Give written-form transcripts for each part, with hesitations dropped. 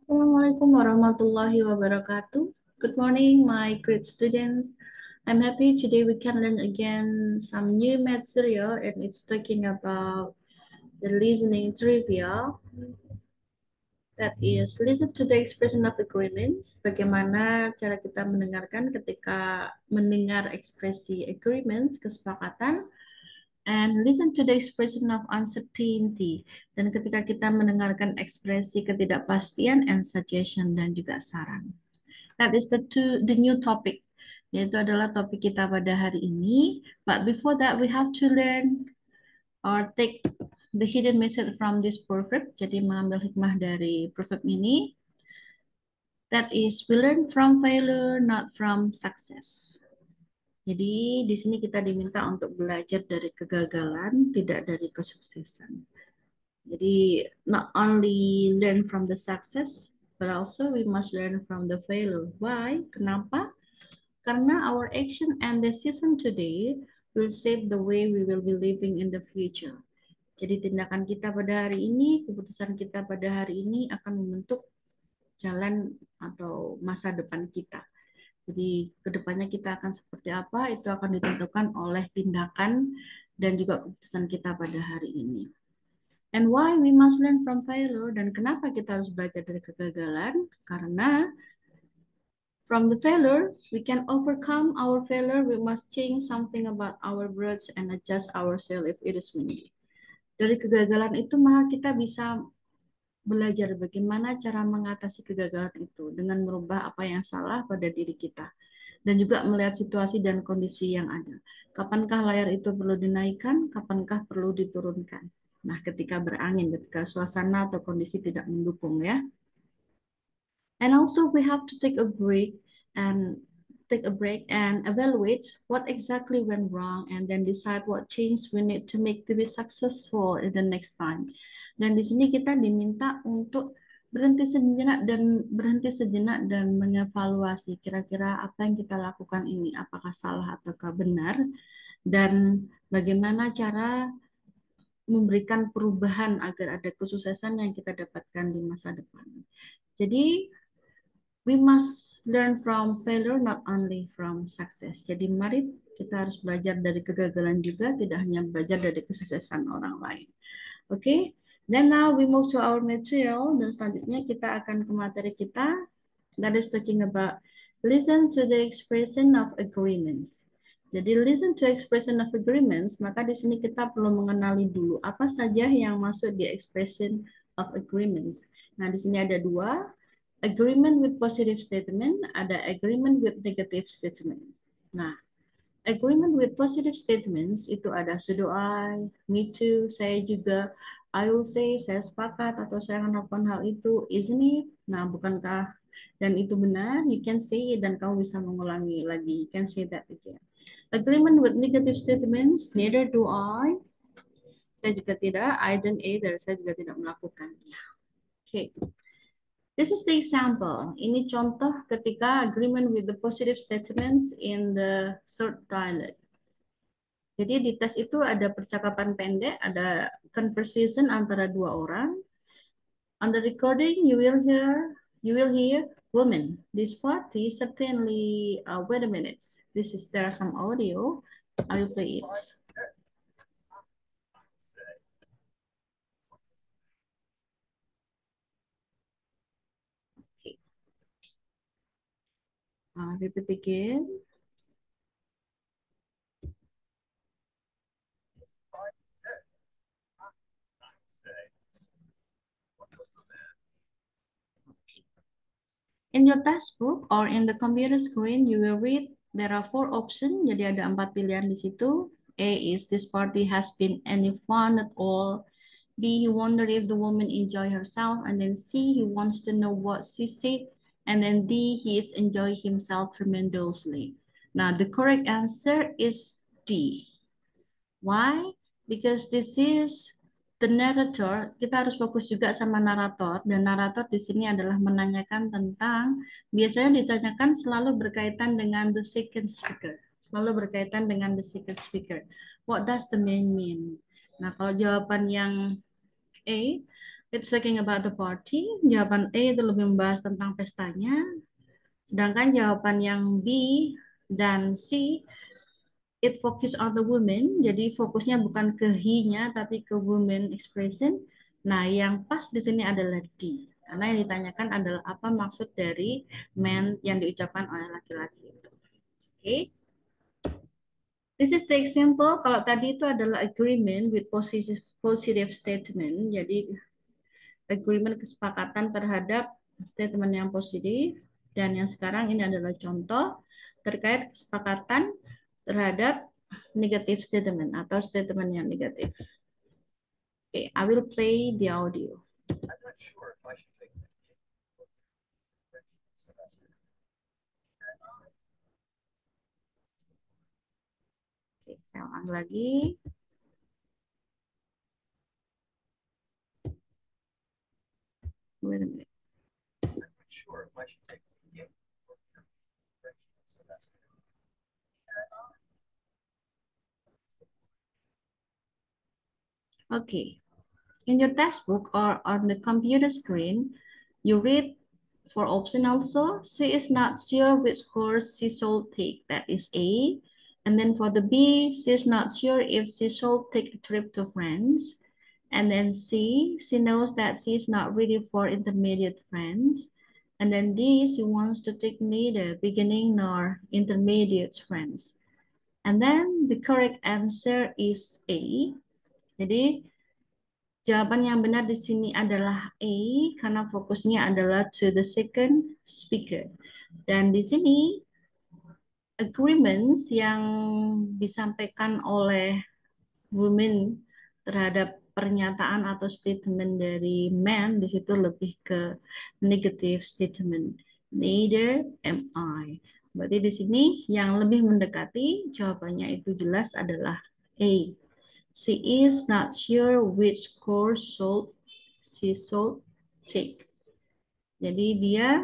Assalamualaikum warahmatullahi wabarakatuh. Good morning, my great students. I'm happy today we can learn again some new material and it's talking about the listening trivia. That is, listen to the expression of agreements. Bagaimana cara kita mendengarkan ketika mendengar ekspresi agreements, kesepakatan, and listen to the expression of uncertainty. Dan ketika kita mendengarkan ekspresi ketidakpastian and suggestion dan juga saran. That is the new topic. Yaitu adalah topik kita pada hari ini. But before that, we have to learn or take the hidden message from this proverb. Jadi mengambil hikmah dari proverb ini. That is, we learn from failure, not from success. Jadi di sini kita diminta untuk belajar dari kegagalan, tidak dari kesuksesan. Jadi not only learn from the success, but also we must learn from the failure. Why? Kenapa? Karena our action and decision today will shape the way we will be living in the future. Jadi tindakan kita pada hari ini, keputusan kita pada hari ini akan membentuk jalan atau masa depan kita. Jadi kedepannya kita akan seperti apa itu akan ditentukan oleh tindakan dan juga keputusan kita pada hari ini. And why we must learn from failure, dan kenapa kita harus belajar dari kegagalan? Karena from the failure we can overcome our failure. We must change something about our words and adjust ourselves if it is windy. Dari kegagalan itu maka kita bisa belajar bagaimana cara mengatasi kegagalan itu dengan merubah apa yang salah pada diri kita dan juga melihat situasi dan kondisi yang ada. Kapankah layar itu perlu dinaikkan, kapankah perlu diturunkan. Nah, ketika berangin, ketika suasana atau kondisi tidak mendukung ya. And also we have to and take a break and evaluate what exactly went wrong and then decide what change we need to make to be successful in the next time. Dan di sini kita diminta untuk berhenti sejenak dan mengevaluasi kira-kira apa yang kita lakukan ini apakah salah ataukah benar dan bagaimana cara memberikan perubahan agar ada kesuksesan yang kita dapatkan di masa depan. Jadi we must learn from failure, not only from success. Jadi mari kita harus belajar dari kegagalan juga, tidak hanya belajar dari kesuksesan orang lain. Oke, okay? Then now we move to our material, dan selanjutnya kita akan ke materi kita, that is talking about listen to the expression of agreements. Jadi listen to expression of agreements, maka di sini kita perlu mengenali dulu apa saja yang masuk di expression of agreements. Nah, di sini ada dua, agreement with positive statement, ada agreement with negative statement. Nah, agreement with positive statements itu ada so do I, me too, saya juga, I will say, saya sepakat atau saya akan lakukan hal itu, isn't it? Nah, bukankah dan itu benar? You can say it dan kamu bisa mengulangi lagi. You can say that again. Agreement with negative statements, neither do I. Saya juga tidak, I don't either. Saya juga tidak melakukannya. Oke. Okay. This is the example. Ini contoh ketika agreement with the positive statements in the short dialogue. Jadi di tes itu ada percakapan pendek, ada conversation antara dua orang. On the recording, you will hear, woman. This party certainly. Wait a minute. There are some audio. I will play it. Okay. Repeat again. In your textbook or in the computer screen, you will read there are 4 options. Jadi ada 4 pilihan di situ. A is this party has been any fun at all. B, he wonder if the woman enjoy herself. And then C, he wants to know what she said. And then D, he is enjoy himself tremendously. Now, the correct answer is D. Why? Because this is the narrator. Kita harus fokus juga sama narator. Dan narator di sini adalah menanyakan tentang, biasanya ditanyakan selalu berkaitan dengan the second speaker. Selalu berkaitan dengan the second speaker. What does the man mean? Nah, kalau jawaban yang A, It's talking about the party. Jawaban A itu lebih membahas tentang pestanya. Sedangkan jawaban yang B dan C, it focus on the woman. Jadi fokusnya bukan ke he-nya, tapi ke woman expression. Nah, yang pas di sini adalah D. Karena yang ditanyakan adalah apa maksud dari man yang diucapkan oleh laki-laki itu. Oke. This is the example. Kalau tadi itu adalah agreement with positive statement. Jadi agreement kesepakatan terhadap statement yang positif. Dan yang sekarang ini adalah contoh terkait kesepakatan terhadap negative statement atau statement yang negatif. Okay, I will play the audio. I'm not sure if I should take the Oke, saya ulang lagi. Wait a minute. I'm not sure if I should take the Okay. In your textbook or on the computer screen, you read for option also. She is not sure which course she should take. That is A. And then for the B, she is not sure if she should take a trip to France. And then C, she knows that she is not ready for intermediate French. And then D, she wants to take neither beginning nor intermediate French. And then the correct answer is A. Jadi jawaban yang benar di sini adalah A karena fokusnya adalah to the second speaker. Dan di sini agreements yang disampaikan oleh women terhadap pernyataan atau statement dari man di situ lebih ke negative statement. Neither am I. Berarti di sini yang lebih mendekati jawabannya itu jelas adalah A. She is not sure which course she should take. Jadi dia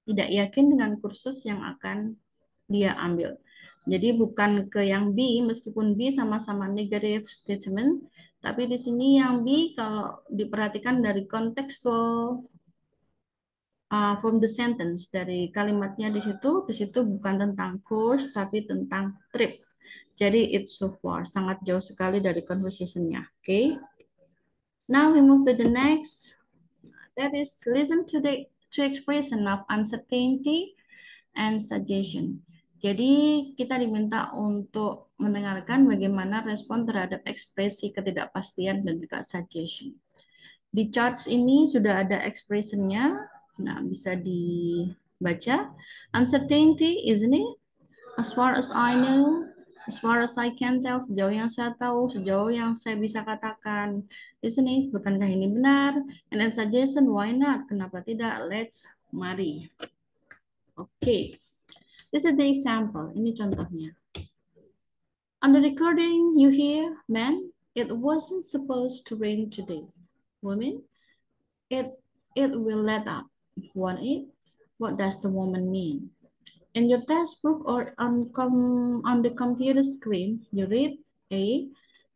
tidak yakin dengan kursus yang akan dia ambil. Jadi bukan ke yang B, meskipun B sama-sama negative statement, tapi di sini yang B kalau diperhatikan dari kontekstual from the sentence, dari kalimatnya di situ bukan tentang course, tapi tentang trip. Jadi it's so far, sangat jauh sekali dari conversation-nya. Oke. Okay? Now we move to the next. That is listen to the two expression of uncertainty and suggestion. Jadi kita diminta untuk mendengarkan bagaimana respon terhadap ekspresi ketidakpastian dan juga suggestion. Di charts ini sudah ada expressionnya, nah bisa dibaca. Uncertainty, isn't it? As far as I know, as far as I can tell, sejauh yang saya tahu, sejauh yang saya bisa katakan, isn't it? Bukankah ini benar? And then suggestion, why not? Kenapa tidak? Let's mari. Oke. Okay. This is the example. Ini contohnya. On the recording, you hear, man, it wasn't supposed to rain today. Woman, it will let up. What does the woman mean? In your textbook or on the computer screen, you read A,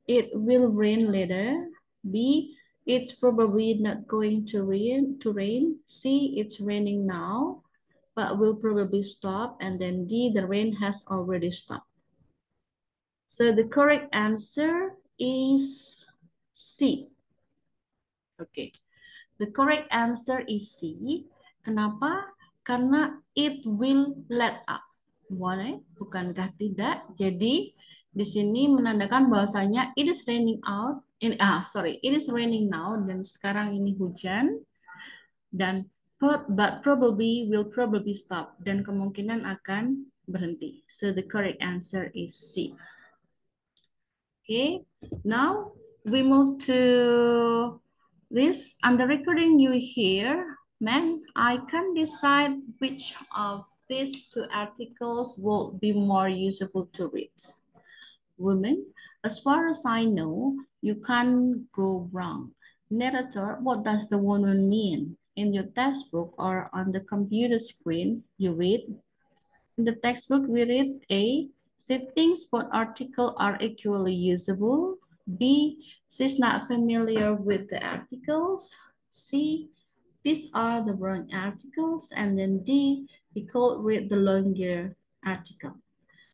it will rain later. B, it's probably not going to rain. C, it's raining now, but will probably stop. And then D, the rain has already stopped. So the correct answer is C. Okay. The correct answer is C. Kenapa? Karena it will let up. Boleh? Bukankah tidak? Jadi di sini menandakan bahwasanya it is raining out. It is raining now dan sekarang ini hujan dan but probably will probably stop dan kemungkinan akan berhenti. So the correct answer is C. Okay, now we move to this. On the recording you hear, man, I can't decide which of these two articles will be more useful to read. Women, as far as I know, you can't go wrong. Narrator, what does the woman mean? In your textbook or on the computer screen, you read. In the textbook, we read A, she thinks both articles are equally usable. B, She's not familiar with the articles. C, these are the wrong articles. And then D, he could read the longer article.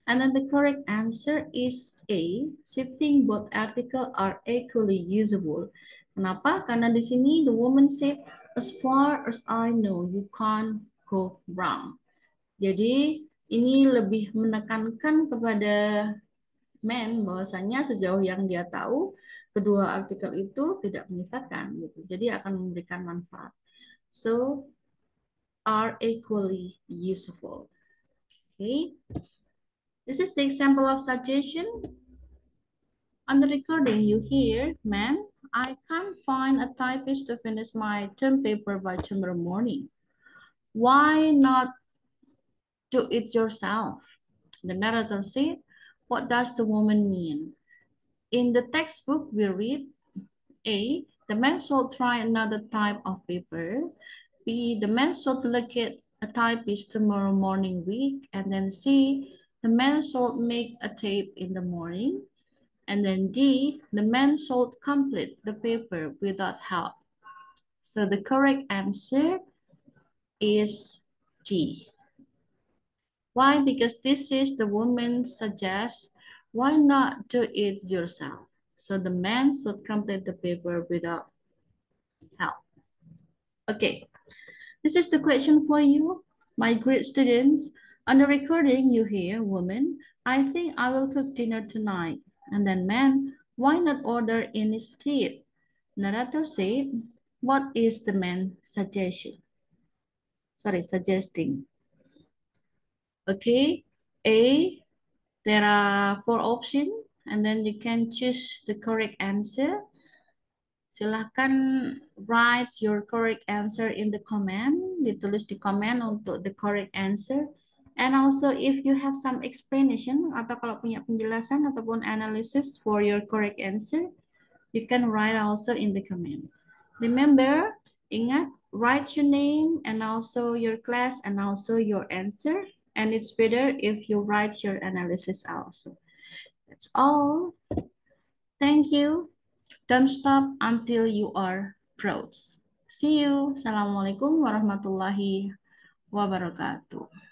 And then the correct answer is A. She thinks both articles are equally usable. Kenapa? Karena di sini the woman said, as far as I know, you can't go wrong. Jadi ini lebih menekankan kepada men bahwasanya sejauh yang dia tahu kedua artikel itu tidak menyesatkan gitu. Jadi akan memberikan manfaat. So are equally useful. Okay. This is the example of suggestion. On the recording, you hear, "Man, I can't find a typist to finish my term paper by tomorrow morning. Why not do it yourself?" The narrator said, "What does the woman mean?" In the textbook, we read, A, the man should try another type of paper. B, the man should locate a typist tomorrow morning week. And then C, the man should make a tape in the morning. And then D, the man should complete the paper without help. So the correct answer is G. Why? Because this is the woman suggests, why not do it yourself? So the man should complete the paper without help. Okay, this is the question for you, my great students. On the recording, you hear, "Woman, I think I will cook dinner tonight." And then, "Man, why not order in instead?" Narrator said, what is the man suggestion? Sorry, suggesting. Okay, A, there are 4 options, and then you can choose the correct answer. Silahkan write your correct answer in the comment. Ditulis di komen untuk the correct answer. And also if you have some explanation atau kalau punya penjelasan ataupun analysis for your correct answer, you can write also in the comment. Remember, ingat, write your name and also your class and also your answer. And it's better if you write your analysis also. That's all. Thank you. Don't stop until you are proud. See you. Assalamualaikum warahmatullahi wabarakatuh.